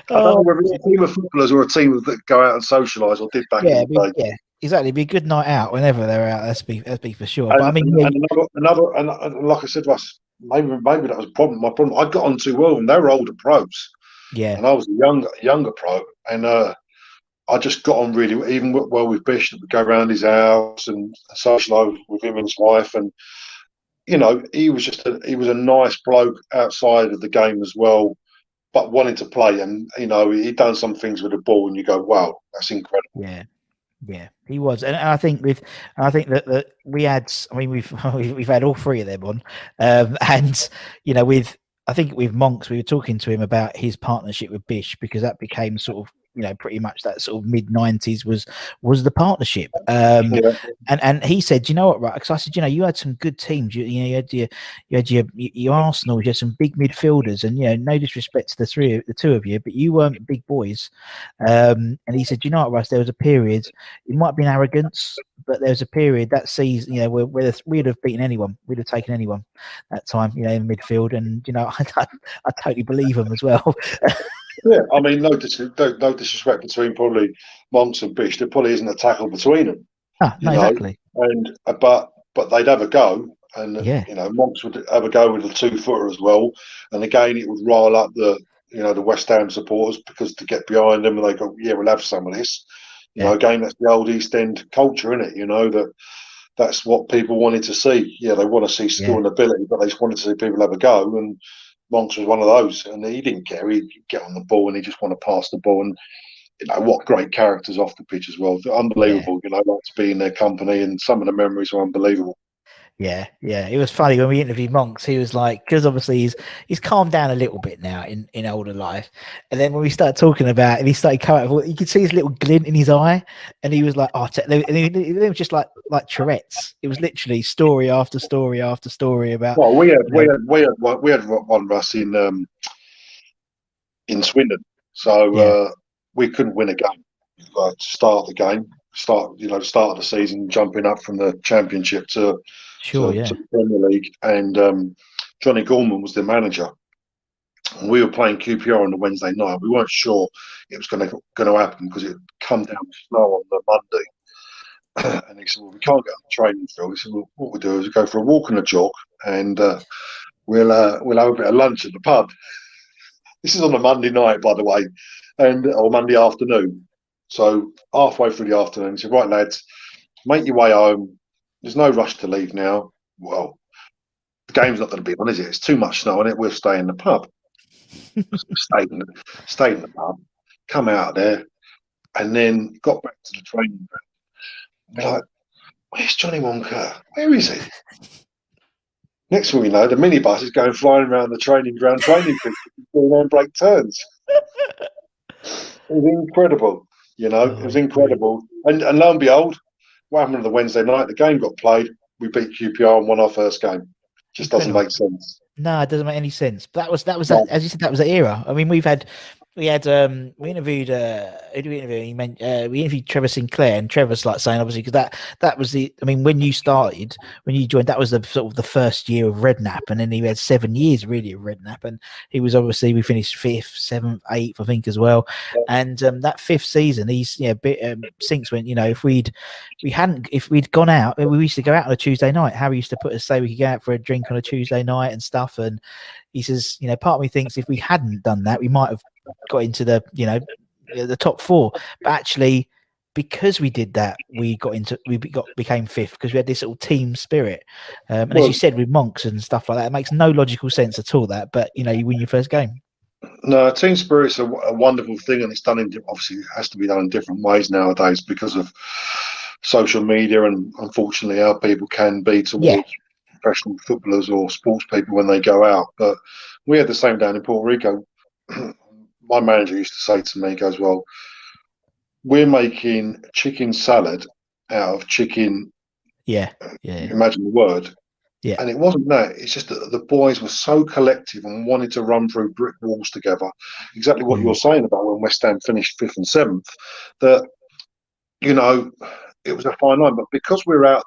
I don't know whether it's a team of footballers or a team that go out and socialise or did back in the day. Yeah, exactly. It'd be a good night out whenever they're out. Let's be for sure. And, but I mean, and like I said, Russ, maybe that was my problem. I got on too well, and they were older pros. Yeah. And I was a younger pro, and I just got on really even well with Bish. That would go around his house and socialise with him and his wife, and you know, he was a nice bloke outside of the game as well, but wanting to play. And you know, he'd done some things with the ball, and you go, wow, that's incredible. Yeah. Yeah, he was, and I think that we had. I mean, we've had all three of them on, and with I think with Monks, we were talking to him about his partnership with Bish because that became sort of pretty much that sort of mid-90s was the partnership. Yeah, And he said, you know what, right? Because I said, you had some good teams. You had your Arsenal, you had some big midfielders, and no disrespect to the two of you, but you weren't big boys. And he said, you know what, Russ? There was a period. It might have been arrogance, but there was a period that season, where we'd have beaten anyone, we'd have taken anyone that time, in midfield, and I totally believe him as well. yeah. I mean, no disrespect between probably Monks and Bish. There probably isn't a tackle between them, No, you know. exactly. And but they'd have a go, and Yeah, Monks would have a go with a 2-footer as well. And again, it would rile up the West Ham supporters because to get behind them, and they go, yeah, we'll have some of this. yeah, Again, that's the old East End culture, isn't it? That's what people wanted to see. Yeah, they want to see skill yeah, and ability, but they just wanted to see people have a go. And Monks was one of those, and he didn't care. He'd get on the ball and he just want to pass the ball. And what great characters off the pitch as well. yeah. Unbelievable. Like to be in their company, and some of the memories are unbelievable. Yeah, yeah. It was funny when we interviewed Monks. He was like, because obviously he's calmed down a little bit now in older life. And then when we started talking about, and he started coming out, you could see his little glint in his eye, and he was like, "Oh," and it was just like Tourette's. It was literally story after story after story about. Well, You know, we had one Russ in Swindon, so yeah, we couldn't win a game. Like start the game, start of the season, jumping up from the Championship sure, to yeah, the Premier League, and Johnny Gorman was the manager. And we were playing QPR on the Wednesday night. We weren't sure it was going to happen because it had come down with snow on the Monday. And he said, "Well, we can't get on the training field." He said, "Well, what we do is we go for a walk and a jog, and we'll have a bit of lunch at the pub." This is on a Monday night, by the way, or Monday afternoon. So halfway through the afternoon, he said, "Right, lads, make your way home. There's no rush to leave now." Well, the game's not going to be on, is it? It's too much snow on it. We'll stay in the pub. So stayed in the pub, come out there, and then got back to the training ground. Be like, "Where's Johnny Wonka? Where is he?" Next thing we know, the minibus is going flying around the training ground, training people, doing on break turns. It was incredible, It was oh, brilliant. incredible. And lo and behold, what happened on the Wednesday night? The game got played. We beat QPR and won our first game. Just doesn't Incredible. make sense. No, it doesn't make any sense. But that was that, No, as you said, that was the era. I mean, we interviewed who did we interview? We interviewed Trevor Sinclair, and Trevor's like saying obviously because that was when you joined, that was the sort of the first year of Redknapp, and then he had 7 years really of Redknapp, and he was obviously we finished 5th, 7th, 8th, I think as well, and that 5th season he's since when if we'd gone out, we used to go out on a Tuesday night. Harry used to put us say we could go out for a drink on a Tuesday night and stuff, and he says part of me thinks if we hadn't done that we might have got into the top 4, but actually because we did that we became 5th because we had this little team spirit, and as you well, said with Monks and stuff like that, it makes no logical sense at all, that, but you win your first game. no, team spirit's a wonderful thing, and it's done obviously it has to be done in different ways nowadays because of social media and unfortunately how people can be Yeah, towards professional footballers or sports people when they go out. But we had the same down in Puerto Rico. My manager used to say to me, he goes, "Well, we're making chicken salad out of chicken." yeah, yeah, Imagine the word. yeah. And it wasn't that. It's just that the boys were so collective and wanted to run through brick walls together. Exactly what Mm, you're saying about when West Ham finished 5th and 7th. That you know, it was a fine line. But because we were out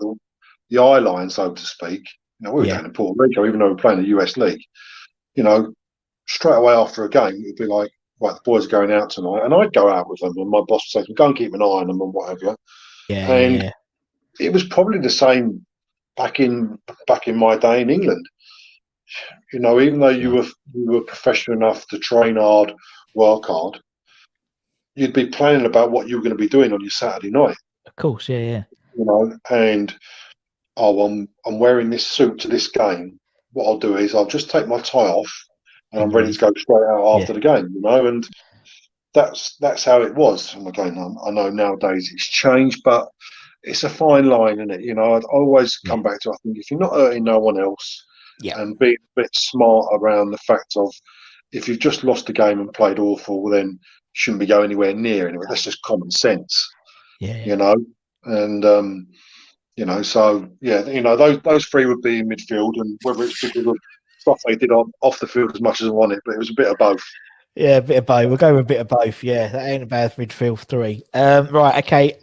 the eye line, so to speak, we were yeah, down in Puerto Rico, even though we were playing the US League. Straight away after a game, it'd be like, "Right, the boys are going out tonight," and I'd go out with them, and my boss would say, "Go and keep an eye on them and what have you." yeah, And yeah, it was probably the same back in my day in England. Even though yeah. you were professional enough to train hard, work hard, you'd be planning about what you were going to be doing on your Saturday night. Of course, yeah, yeah, And I'm wearing this suit to this game. What I'll do is I'll just take my tie off, and I'm and you ready to leave. go straight out Yeah, after the game. And that's how it was. And again, I know nowadays it's changed, but it's a fine line, isn't it? You know, I'd always Yeah. come back to, I think, if you're not hurting no one else, Yeah. and being a bit smart around the fact of, if you've just lost a game and played awful, well, then you shouldn't be going anywhere near anyway. That's just common sense, Yeah. you know. And you know, so yeah, you know, those three would be in midfield, and whether it's because of stuff they did on off the field as much as I wanted, but it was a bit of both. Yeah, a bit of both. We'll go with a bit of both. Yeah, that ain't a bad midfield three. Right, okay.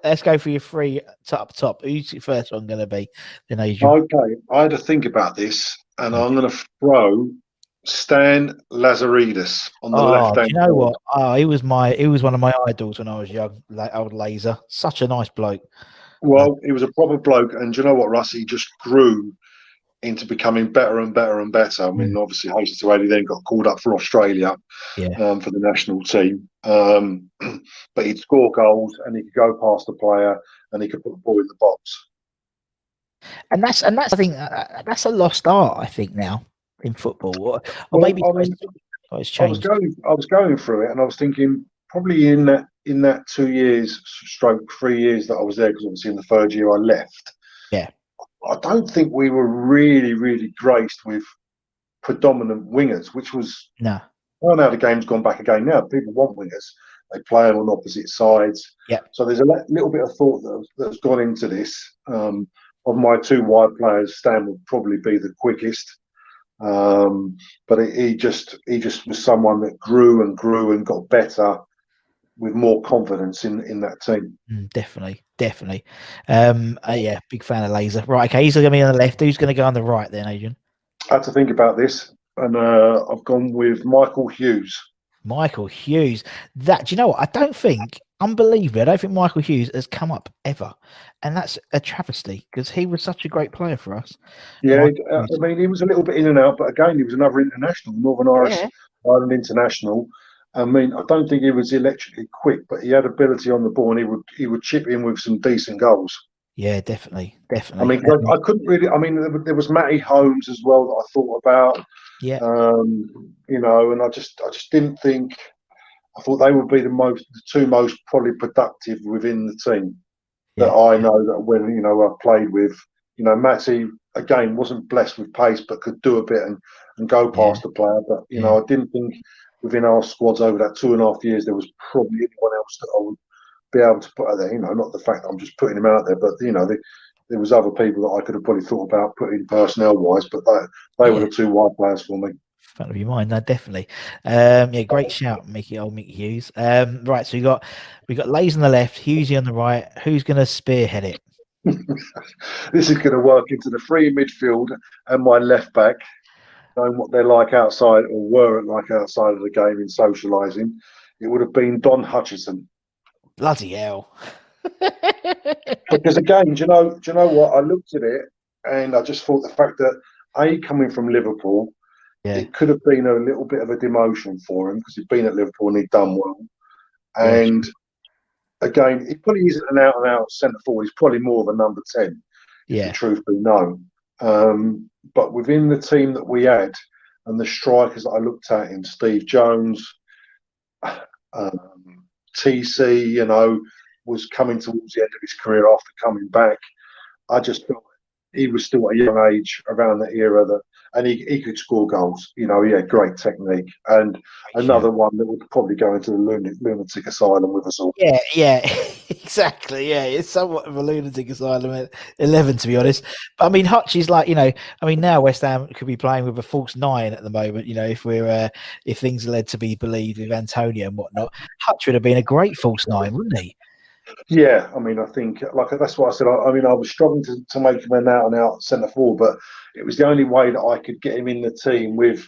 Let's go for your three top. Who's your first one going to be? Then Adrian. Okay, I had to think about this, and Yeah. I'm going to throw Stan Lazaridis on the Oh, do left-hand you know side. what? Oh, he was one of my idols when I was young. Like old Laser, such a nice bloke. Well, he was a proper bloke, and do you know what, Russ? He just grew into becoming better and better and better. I mean, Mm, obviously, Jose Tuedi then got called up for Australia yeah, for the national team. But he'd score goals, and he could go past the player, and he could put the ball in the box. and that's I think that's a lost art. I think now in football, or Well, maybe I mean, it's I was changed. going through it, and I was thinking probably in that 2 years, stroke 3 years that I was there, because obviously in the third year I left. Yeah, I don't think we were really graced with predominant wingers, which was, no, well, now the game's gone back again. Now people want wingers; they play them on opposite sides. yeah, So there's a little bit of thought that's gone into this. Of my two wide players, Stan would probably be the quickest. But he just was someone that grew and got better with more confidence in that team. definitely. Yeah, big fan of Laser. Right, okay, he's going to be on the left. Who's going to go on the right then, Adrian? I had to think about this, and I've gone with Michael Hughes. Michael Hughes. That, do you know what? I don't think, unbelievably, I don't think Michael Hughes has come up ever. And that's a travesty because he was such a great player for us. Yeah, Michael I Hughes. mean, he was a little bit in and out, but again, he was another international, Northern Irish Yeah. Ireland international. I mean, I don't think he was electrically quick, but he had ability on the ball, and he would chip in with some decent goals. Yeah, definitely. I mean, I couldn't really. I mean, there was Matty Holmes as well that I thought about. Yeah, You know, and I just didn't think. I thought they would be the two most probably productive within the team that yeah, I know, that when I played with. You know, Matty again wasn't blessed with pace, but could do a bit and go yeah, past the player. But yeah, I didn't think within our squads over that 2.5 years there was probably anyone else that I would be able to put out there. Not the fact that I'm just putting him out there, but there was other people that I could have probably thought about putting personnel wise, but they were yeah. the two wide players for me. Front of your mind, no, definitely. Yeah, great shout, Mickey Hughes. Right, so we got Lays on the left, Hughesy on the right. Who's going to spearhead it? This is going to work into the free midfield and my left back, knowing what they're like outside, or were like outside of the game in socialising. It would have been Don Hutchison. Bloody hell! Because again, do you know what? I looked at it and I just thought the fact that coming from Liverpool, Yeah, it could have been a little bit of a demotion for him because he'd been at Liverpool and he'd done well. yeah, And again, he probably isn't an out-and-out centre forward. He's probably more of a number 10, if the yeah, truth be known. But within the team that we had and the strikers that I looked at in Steve Jones, TC, was coming towards the end of his career after coming back. I just felt he was still at a young age around that era and he could score goals. He had great technique, and great shout. another one that would probably go into the lunatic asylum with us all. Yeah, exactly. Yeah, it's somewhat of a lunatic asylum at 11, to be honest. But I mean, Hutch is like, now West Ham could be playing with a false 9 at the moment. If things are led to be believed with Antonio and whatnot, Hutch would have been a great false 9, wouldn't he? Yeah, I mean, I think that's what I said. I mean, I was struggling to make him an out-and-out centre forward, but it was the only way that I could get him in the team with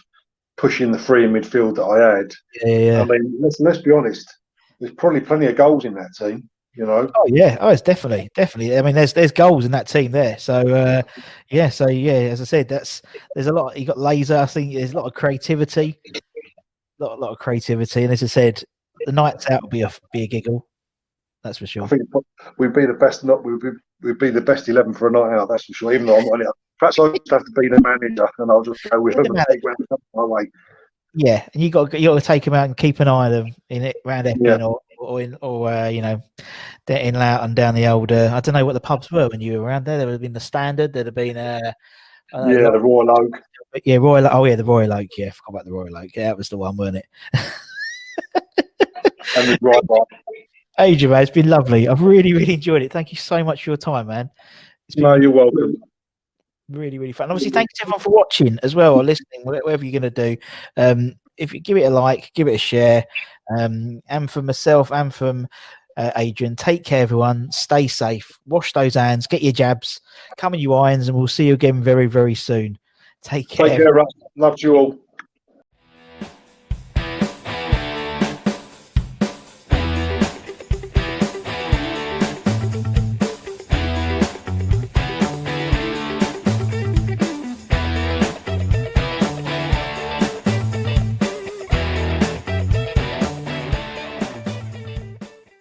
pushing the free in midfield that I had. Yeah. I mean, let's be honest. There's probably plenty of goals in that team. Oh yeah. Oh, it's definitely. I mean, there's goals in that team there. So yeah. So yeah, as I said, there's a lot. You got Laser. I think there's a lot of creativity. Lot of creativity, and as I said, the nights out will be a giggle. That's for sure. I think we'd be the best. We'd be the best 11 for a night out. That's for sure. Even though I'm on it, perhaps I just have to be the manager, and I'll just go with Be them the and take manager. whatever comes my way. Yeah, and you got to take them out and keep an eye on them in it around Epping Yeah. or you know, in Loughton down the old. I don't know what the pubs were when you were around there. There would have been the Standard. There'd have been Yeah, the Royal Oak. yeah, Royal. Oh yeah, the Royal Oak. Yeah, I forgot about the Royal Oak. Yeah, that was the one, wasn't it? And the drive-by. Adrian, man, it's been lovely. I've really enjoyed it. Thank you so much for your time, man. It's been You're welcome. really fun. Obviously, thanks to everyone for watching as well or listening, whatever you're going to do. If you give it a like, give it a share, and from myself and from Adrian, take care, everyone. Stay safe. Wash those hands. Get your jabs. Come in your irons, and we'll see you again very soon. Take care. Take care, Russ. Love you all.